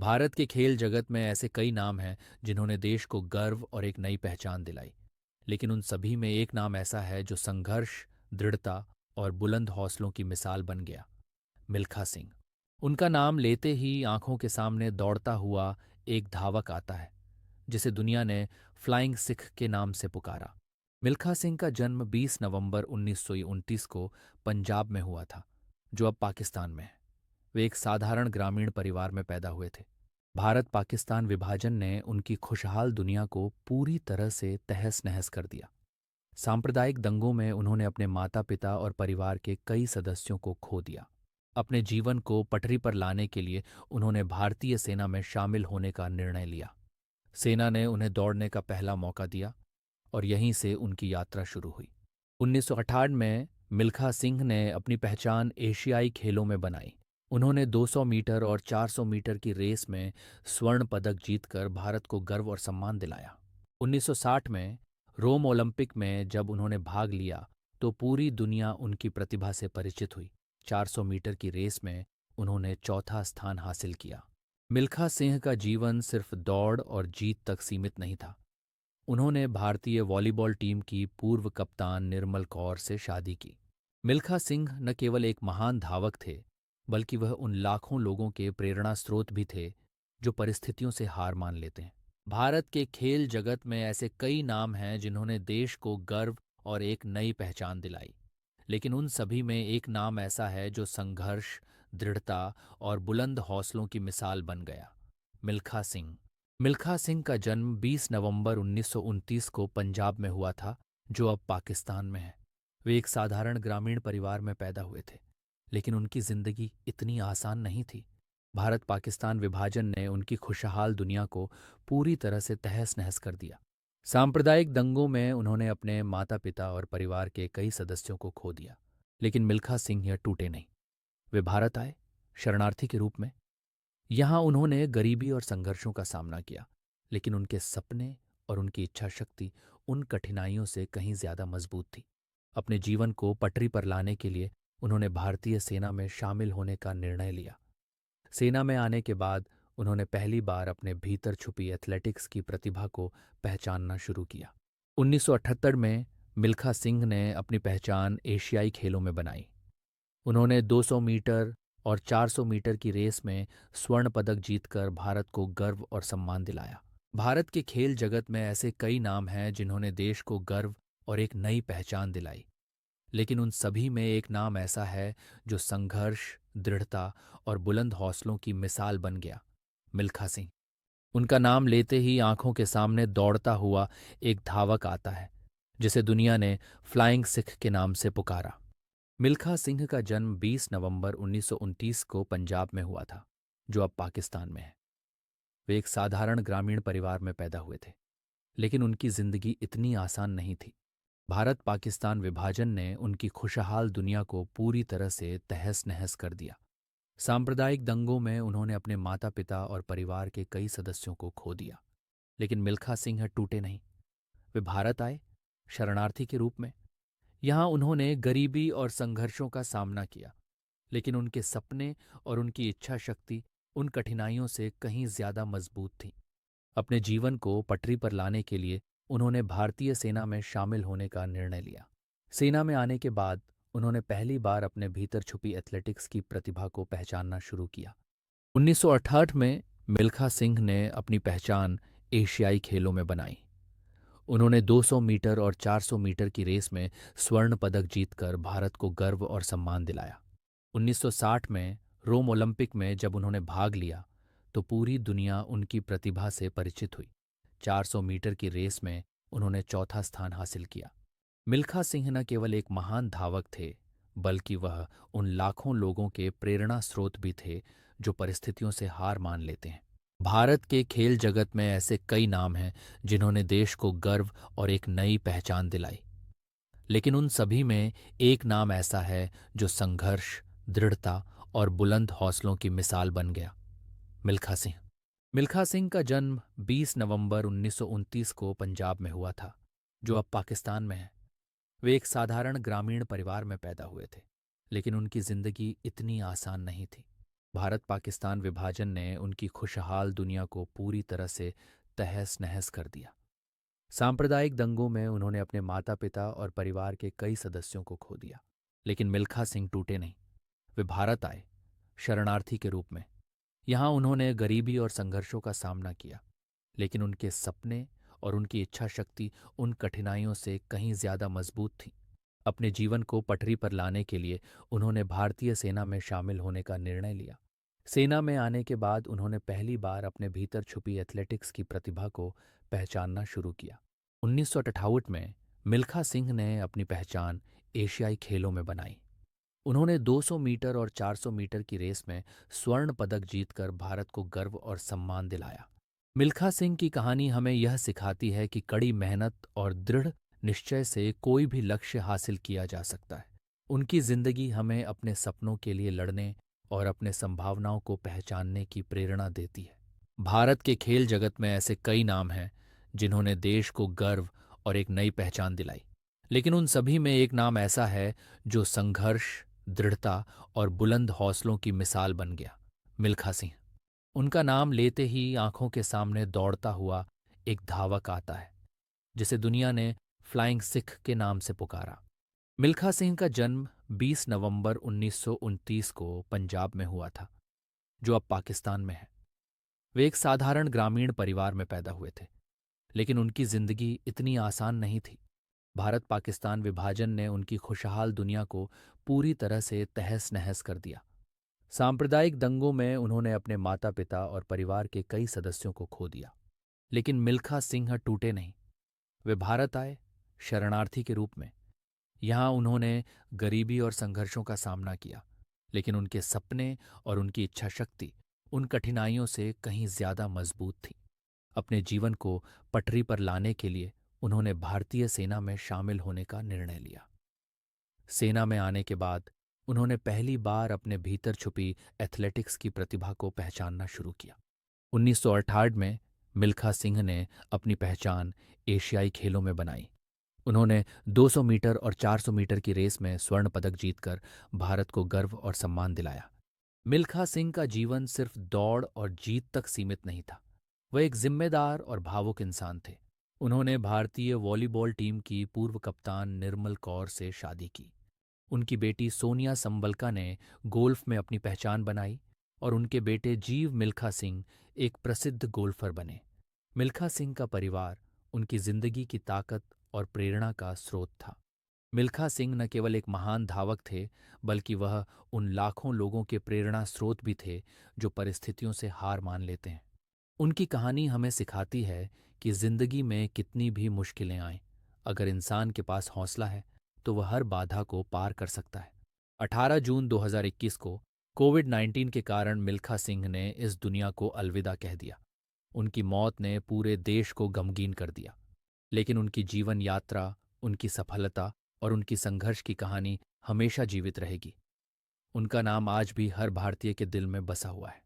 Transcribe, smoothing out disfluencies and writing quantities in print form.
भारत के खेल जगत में ऐसे कई नाम हैं जिन्होंने देश को गर्व और एक नई पहचान दिलाई। लेकिन उन सभी में एक नाम ऐसा है जो संघर्ष, दृढ़ता और बुलंद हौसलों की मिसाल बन गया। मिल्खा सिंह। उनका नाम लेते ही आंखों के सामने दौड़ता हुआ एक धावक आता है जिसे दुनिया ने फ्लाइंग सिख के नाम से पुकारा। मिल्खा सिंह का जन्म 20 नवंबर 1929 को पंजाब में हुआ था, जो अब पाकिस्तान में है। वे एक साधारण ग्रामीण परिवार में पैदा हुए थे। भारत पाकिस्तान विभाजन ने उनकी खुशहाल दुनिया को पूरी तरह से तहस नहस कर दिया। सांप्रदायिक दंगों में उन्होंने अपने माता पिता और परिवार के कई सदस्यों को खो दिया। अपने जीवन को पटरी पर लाने के लिए उन्होंने भारतीय सेना में शामिल होने का निर्णय लिया। सेना ने उन्हें दौड़ने का पहला मौका दिया और यहीं से उनकी यात्रा शुरू हुई। 1968 में मिल्खा सिंह ने अपनी पहचान एशियाई खेलों में बनाई। उन्होंने 200 मीटर और 400 मीटर की रेस में स्वर्ण पदक जीतकर भारत को गर्व और सम्मान दिलाया। 1960 में रोम ओलंपिक में जब उन्होंने भाग लिया तो पूरी दुनिया उनकी प्रतिभा से परिचित हुई। 400 मीटर की रेस में उन्होंने चौथा स्थान हासिल किया। मिल्खा सिंह का जीवन सिर्फ दौड़ और जीत तक सीमित नहीं था। उन्होंने भारतीय वॉलीबॉल टीम की पूर्व कप्तान निर्मल कौर से शादी की। मिल्खा सिंह न केवल एक महान धावक थे, बल्कि वह उन लाखों लोगों के प्रेरणा स्रोत भी थे जो परिस्थितियों से हार मान लेते हैं। भारत के खेल जगत में ऐसे कई नाम हैं जिन्होंने देश को गर्व और एक नई पहचान दिलाई। लेकिन उन सभी में एक नाम ऐसा है जो संघर्ष, दृढ़ता और बुलंद हौसलों की मिसाल बन गया। मिल्खा सिंह। मिल्खा सिंह का जन्म 20 नवंबर 1929 को पंजाब में हुआ था, जो अब पाकिस्तान में है। वे एक साधारण ग्रामीण परिवार में पैदा हुए थे, लेकिन उनकी जिंदगी इतनी आसान नहीं थी। भारत पाकिस्तान विभाजन ने उनकी खुशहाल दुनिया को पूरी तरह से तहस नहस कर दिया। सांप्रदायिक दंगों में उन्होंने अपने माता पिता और परिवार के कई सदस्यों को खो दिया। लेकिन मिल्खा सिंह यह टूटे नहीं। वे भारत आए, शरणार्थी के रूप में। यहाँ उन्होंने गरीबी और संघर्षों का सामना किया, लेकिन उनके सपने और उनकी इच्छा शक्ति उन कठिनाइयों से कहीं ज्यादा मजबूत थी। अपने जीवन को पटरी पर लाने के लिए उन्होंने भारतीय सेना में शामिल होने का निर्णय लिया। सेना में आने के बाद उन्होंने पहली बार अपने भीतर छुपी एथलेटिक्स की प्रतिभा को पहचानना शुरू किया। 1978 में मिल्खा सिंह ने अपनी पहचान एशियाई खेलों में बनाई। उन्होंने 200 मीटर और 400 मीटर की रेस में स्वर्ण पदक जीतकर भारत को गर्व और सम्मान दिलाया। भारत के खेल जगत में ऐसे कई नाम हैं जिन्होंने देश को गर्व और एक नई पहचान दिलाई। लेकिन उन सभी में एक नाम ऐसा है जो संघर्ष, दृढ़ता और बुलंद हौसलों की मिसाल बन गया। मिल्खा सिंह। उनका नाम लेते ही आंखों के सामने दौड़ता हुआ एक धावक आता है जिसे दुनिया ने फ्लाइंग सिख के नाम से पुकारा। मिल्खा सिंह का जन्म 20 नवंबर 1929 को पंजाब में हुआ था, जो अब पाकिस्तान में है। वे एक साधारण ग्रामीण परिवार में पैदा हुए थे, लेकिन उनकी जिंदगी इतनी आसान नहीं थी। भारत पाकिस्तान विभाजन ने उनकी खुशहाल दुनिया को पूरी तरह से तहस नहस कर दिया। सांप्रदायिक दंगों में उन्होंने अपने माता पिता और परिवार के कई सदस्यों को खो दिया। लेकिन मिल्खा सिंह टूटे नहीं। वे भारत आए, शरणार्थी के रूप में। यहाँ उन्होंने गरीबी और संघर्षों का सामना किया, लेकिन उनके सपने और उनकी इच्छा शक्ति उन कठिनाइयों से कहीं ज्यादा मजबूत थी। अपने जीवन को पटरी पर लाने के लिए उन्होंने भारतीय सेना में शामिल होने का निर्णय लिया। सेना में आने के बाद उन्होंने पहली बार अपने भीतर छुपी एथलेटिक्स की प्रतिभा को पहचानना शुरू किया। 1968 में मिल्खा सिंह ने अपनी पहचान एशियाई खेलों में बनाई। उन्होंने 200 मीटर और 400 मीटर की रेस में स्वर्ण पदक जीतकर भारत को गर्व और सम्मान दिलाया। 1960 में रोम ओलंपिक में जब उन्होंने भाग लिया तो पूरी दुनिया उनकी प्रतिभा से परिचित हुई। 400 मीटर की रेस में उन्होंने चौथा स्थान हासिल किया। मिल्खा सिंह न केवल एक महान धावक थे, बल्कि वह उन लाखों लोगों के प्रेरणा स्रोत भी थे जो परिस्थितियों से हार मान लेते हैं। भारत के खेल जगत में ऐसे कई नाम हैं जिन्होंने देश को गर्व और एक नई पहचान दिलाई। लेकिन उन सभी में एक नाम ऐसा है जो संघर्ष, दृढ़ता और बुलंद हौसलों की मिसाल बन गया। मिल्खा सिंह। मिल्खा सिंह का जन्म 20 नवंबर 1929 को पंजाब में हुआ था, जो अब पाकिस्तान में है। वे एक साधारण ग्रामीण परिवार में पैदा हुए थे, लेकिन उनकी जिंदगी इतनी आसान नहीं थी। भारत पाकिस्तान विभाजन ने उनकी खुशहाल दुनिया को पूरी तरह से तहस नहस कर दिया। सांप्रदायिक दंगों में उन्होंने अपने माता पिता और परिवार के कई सदस्यों को खो दिया। लेकिन मिल्खा सिंह टूटे नहीं। वे भारत आए, शरणार्थी के रूप में। यहाँ उन्होंने गरीबी और संघर्षों का सामना किया, लेकिन उनके सपने और उनकी इच्छा शक्ति उन कठिनाइयों से कहीं ज्यादा मजबूत थी। अपने जीवन को पटरी पर लाने के लिए उन्होंने भारतीय सेना में शामिल होने का निर्णय लिया। सेना में आने के बाद उन्होंने पहली बार अपने भीतर छुपी एथलेटिक्स की प्रतिभा को पहचानना शुरू किया। 1968 में मिल्खा सिंह ने अपनी पहचान एशियाई खेलों में बनाई। उन्होंने 200 मीटर और 400 मीटर की रेस में स्वर्ण पदक जीतकर भारत को गर्व और सम्मान दिलाया। मिल्खा सिंह की कहानी हमें यह सिखाती है कि कड़ी मेहनत और दृढ़ निश्चय से कोई भी लक्ष्य हासिल किया जा सकता है। उनकी जिंदगी हमें अपने सपनों के लिए लड़ने और अपने संभावनाओं को पहचानने की प्रेरणा देती है। भारत के खेल जगत में ऐसे कई नाम हैं जिन्होंने देश को गर्व और एक नई पहचान दिलाई। लेकिन उन सभी में एक नाम ऐसा है जो संघर्ष, दृढ़ता और बुलंद हौसलों की मिसाल बन गया। मिल्खा सिंह। उनका नाम लेते ही आंखों के सामने दौड़ता हुआ एक धावक आता है जिसे दुनिया ने फ्लाइंग सिख के नाम से पुकारा। मिल्खा सिंह का जन्म 20 नवंबर 1929 को पंजाब में हुआ था, जो अब पाकिस्तान में है। वे एक साधारण ग्रामीण परिवार में पैदा हुए थे, लेकिन उनकी जिंदगी इतनी आसान नहीं थी। भारत पाकिस्तान विभाजन ने उनकी खुशहाल दुनिया को पूरी तरह से तहस नहस कर दिया। सांप्रदायिक दंगों में उन्होंने अपने माता पिता और परिवार के कई सदस्यों को खो दिया। लेकिन मिल्खा सिंह टूटे नहीं। वे भारत आए, शरणार्थी के रूप में। यहाँ उन्होंने गरीबी और संघर्षों का सामना किया, लेकिन उनके सपने और उनकी इच्छा शक्ति उन कठिनाइयों से कहीं ज्यादा मजबूत थी। अपने जीवन को पटरी पर लाने के लिए उन्होंने भारतीय सेना में शामिल होने का निर्णय लिया। सेना में आने के बाद उन्होंने पहली बार अपने भीतर छुपी एथलेटिक्स की प्रतिभा को पहचानना शुरू किया। 1968 में मिल्खा सिंह ने अपनी पहचान एशियाई खेलों में बनाई। उन्होंने 200 मीटर और 400 मीटर की रेस में स्वर्ण पदक जीतकर भारत को गर्व और सम्मान दिलाया। मिल्खा सिंह का जीवन सिर्फ दौड़ और जीत तक सीमित नहीं था। वह एक जिम्मेदार और भावुक इंसान थे। उन्होंने भारतीय वॉलीबॉल टीम की पूर्व कप्तान निर्मल कौर से शादी की। उनकी बेटी सोनिया संबलका ने गोल्फ में अपनी पहचान बनाई और उनके बेटे जीव मिल्खा सिंह एक प्रसिद्ध गोल्फर बने। मिल्खा सिंह का परिवार उनकी जिंदगी की ताकत और प्रेरणा का स्रोत था। मिल्खा सिंह न केवल एक महान धावक थे, बल्कि वह उन लाखों लोगों के प्रेरणा स्रोत भी थे जो परिस्थितियों से हार मान लेते हैं। उनकी कहानी हमें सिखाती है कि जिंदगी में कितनी भी मुश्किलें आएं, अगर इंसान के पास हौसला है तो वह हर बाधा को पार कर सकता है। 18 जून 2021 को कोविड-19 के कारण मिल्खा सिंह ने इस दुनिया को अलविदा कह दिया। उनकी मौत ने पूरे देश को गमगीन कर दिया, लेकिन उनकी जीवन यात्रा, उनकी सफलता और उनकी संघर्ष की कहानी हमेशा जीवित रहेगी। उनका नाम आज भी हर भारतीय के दिल में बसा हुआ है।